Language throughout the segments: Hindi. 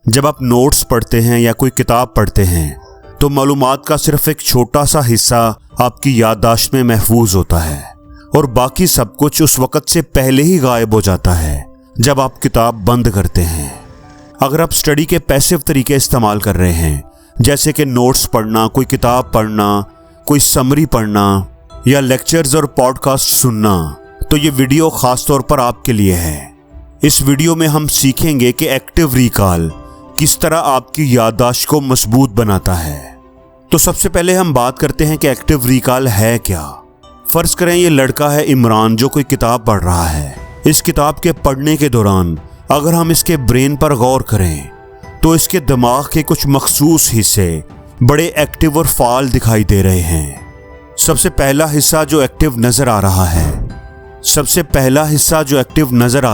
जब आप नोट्स पढ़ते हैं या कोई किताब पढ़ते हैं तो मालूमात का सिर्फ एक छोटा सा हिस्सा आपकी याददाश्त में महफूज होता है और बाकी सब कुछ उस वक़्त से पहले ही गायब हो जाता है जब आप किताब बंद करते हैं। अगर आप स्टडी के पैसिव तरीके इस्तेमाल कर रहे हैं, जैसे कि नोट्स पढ़ना, कोई किताब पढ़ना, कोई समरी पढ़ना या लेक्चर्स और पॉडकास्ट सुनना, तो ये वीडियो ख़ास तौर पर आपके लिए है। इस वीडियो में हम सीखेंगे कि एक्टिव रिकॉल किस तरह आपकी याददाश्त को मजबूत बनाता है। तो सबसे पहले हम बात करते हैं कि एक्टिव रिकॉल है क्या। फर्ज करें ये लड़का है इमरान जो कोई किताब पढ़ रहा है। इस किताब के पढ़ने के दौरान अगर हम इसके ब्रेन पर गौर करें तो इसके दिमाग के कुछ मखसूस हिस्से बड़े एक्टिव और फाल दिखाई दे रहे हैं। सबसे पहला हिस्सा जो एक्टिव नजर आ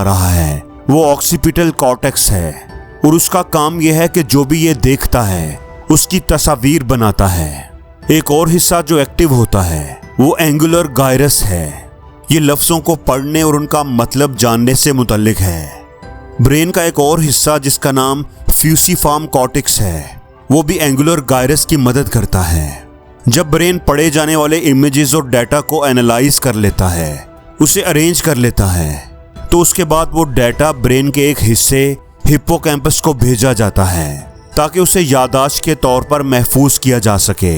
रहा है वो ऑक्सीपिटल कॉर्टेक्स है और उसका काम यह है कि जो भी ये देखता है उसकी तस्वीर बनाता है। एक और हिस्सा जो एक्टिव होता है वो एंगुलर गायरस है। ये लफ्ज़ों को पढ़ने और उनका मतलब जानने से मुतल्लिक है। ब्रेन का एक और हिस्सा जिसका नाम फ्यूसिफॉर्म कॉर्टेक्स है वो भी एंगुलर गायरस की मदद करता है। जब ब्रेन पढ़े जाने वाले इमेजेस और डाटा को एनालाइज कर लेता है, उसे अरेंज कर लेता है, तो उसके बाद वो डाटा ब्रेन के एक हिस्से हिप्पोकैम्पस को भेजा जाता है ताकि उसे याददाश्त के तौर पर महफूज किया जा सके।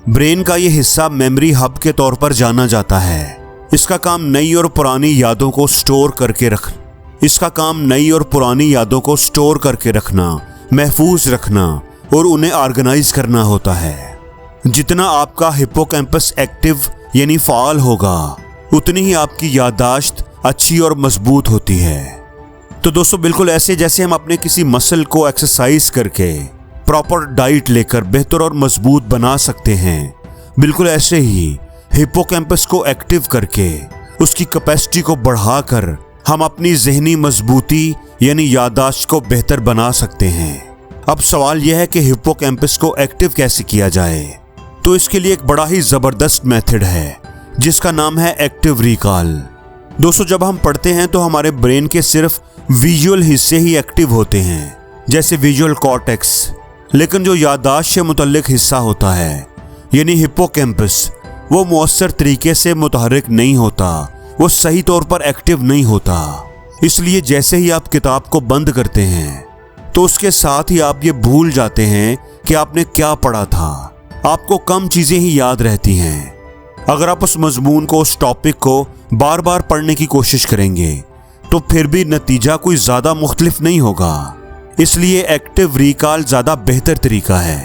ब्रेन का ये हिस्सा मेमोरी हब के तौर पर जाना जाता है। इसका काम नई और पुरानी यादों को स्टोर करके रखना, महफूज रखना और उन्हें ऑर्गेनाइज करना होता है। जितना आपका हिप्पोकैम्पस एक्टिव यानी फाल होगा, उतनी ही आपकी याददाश्त अच्छी और मजबूत होती है। तो दोस्तों, बिल्कुल ऐसे जैसे हम अपने किसी मसल को एक्सरसाइज करके, प्रॉपर डाइट लेकर बेहतर और मजबूत बना सकते हैं, बिल्कुल ऐसे ही हिप्पोकैम्पस को एक्टिव करके उसकी कैपेसिटी को बढ़ाकर हम अपनी जहनी मजबूती यानी याददाश्त को बेहतर बना सकते हैं। अब सवाल यह है कि हिप्पोकैम्पस को एक्टिव कैसे किया जाए। तो इसके लिए एक बड़ा ही ज़बरदस्त मेथड है जिसका नाम है एक्टिव रिकॉल। दोस्तों, जब हम पढ़ते हैं तो हमारे ब्रेन के सिर्फ विजुअल हिस्से ही एक्टिव होते हैं, जैसे विजुअल कॉर्टेक्स, लेकिन जो याददाश्त से मुतल्लिक हिस्सा होता है यानी हिप्पोकैम्पस, वो मुअस्सर तरीके से मुतहर्रिक नहीं होता, वो सही तौर पर एक्टिव नहीं होता। इसलिए जैसे ही आप किताब को बंद करते हैं तो उसके साथ ही आप ये भूल जाते हैं कि आपने क्या पढ़ा था। आपको कम चीज़ें ही याद रहती हैं। अगर आप उस मजमून को, उस टॉपिक को बार बार पढ़ने की कोशिश करेंगे तो फिर भी नतीजा कोई ज़्यादा मुख्तलिफ नहीं होगा। इसलिए एक्टिव रिकॉल ज़्यादा बेहतर तरीका है।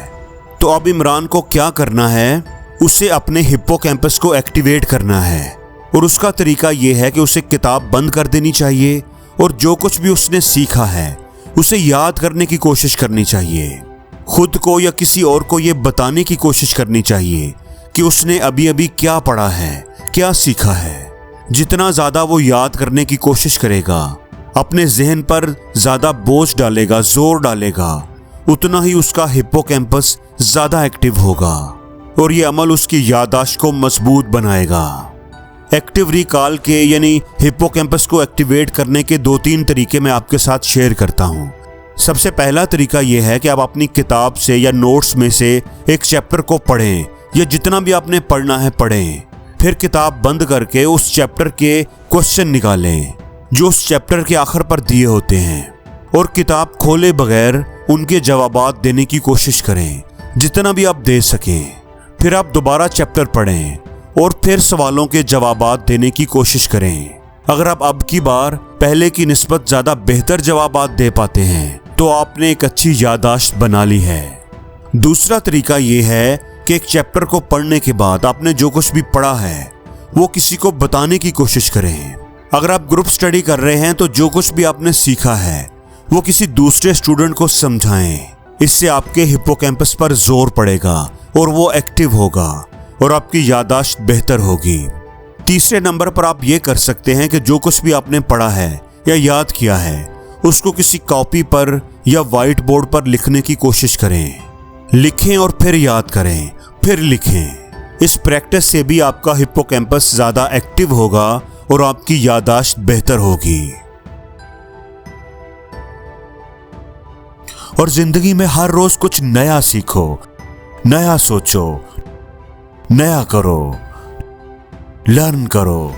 तो अब इमरान को क्या करना है, उसे अपने हिप्पोकैम्पस को एक्टिवेट करना है और उसका तरीका यह है कि उसे किताब बंद कर देनी चाहिए और जो कुछ भी उसने सीखा है उसे याद करने की कोशिश करनी चाहिए। खुद को या किसी और को ये बताने की कोशिश करनी चाहिए कि उसने अभी अभी क्या पढ़ा है, क्या सीखा है। जितना ज़्यादा वो याद करने की कोशिश करेगा, अपने जहन पर ज़्यादा बोझ डालेगा, जोर डालेगा, उतना ही उसका हिप्पोकैम्पस ज़्यादा एक्टिव होगा और ये अमल उसकी याददाश्त को मजबूत बनाएगा। एक्टिव रिकॉल के यानी हिप्पोकैम्पस को एक्टिवेट करने के 2-3 तरीके मैं आपके साथ शेयर करता हूँ। सबसे पहला तरीका यह है कि आप अपनी किताब से या नोट्स में से एक चैप्टर को पढ़ें या जितना भी आपने पढ़ना है पढ़ें। फिर किताब बंद करके उस चैप्टर के क्वेश्चन निकालें जो उस चैप्टर के आखिर पर दिए होते हैं और किताब खोले बगैर उनके जवाबात देने की कोशिश करें, जितना भी आप दे सकें। फिर आप दोबारा चैप्टर पढ़ें और फिर सवालों के जवाबात देने की कोशिश करें। अगर आप अब की बार पहले की निस्बत ज़्यादा बेहतर जवाबात दे पाते हैं तो आपने एक अच्छी याददाश्त बना ली है। दूसरा तरीका ये है कि एक चैप्टर को पढ़ने के बाद आपने जो कुछ भी पढ़ा है वो किसी को बताने की कोशिश करें। अगर आप ग्रुप स्टडी कर रहे हैं तो जो कुछ भी आपने सीखा है वो किसी दूसरे स्टूडेंट को समझाएं। इससे आपके हिप्पोकैम्पस पर जोर पड़ेगा और वो एक्टिव होगा और आपकी याददाश्त बेहतर होगी। तीसरे नंबर पर आप ये कर सकते हैं कि जो कुछ भी आपने पढ़ा है या याद किया है उसको किसी कॉपी पर या वाइट बोर्ड पर लिखने की कोशिश करें। लिखें और फिर याद करें, फिर लिखें। इस प्रैक्टिस से भी आपका हिप्पोकैम्पस ज़्यादा एक्टिव होगा और आपकी याददाश्त बेहतर होगी। और जिंदगी में हर रोज कुछ नया सीखो, नया सोचो, नया करो, लर्न करो।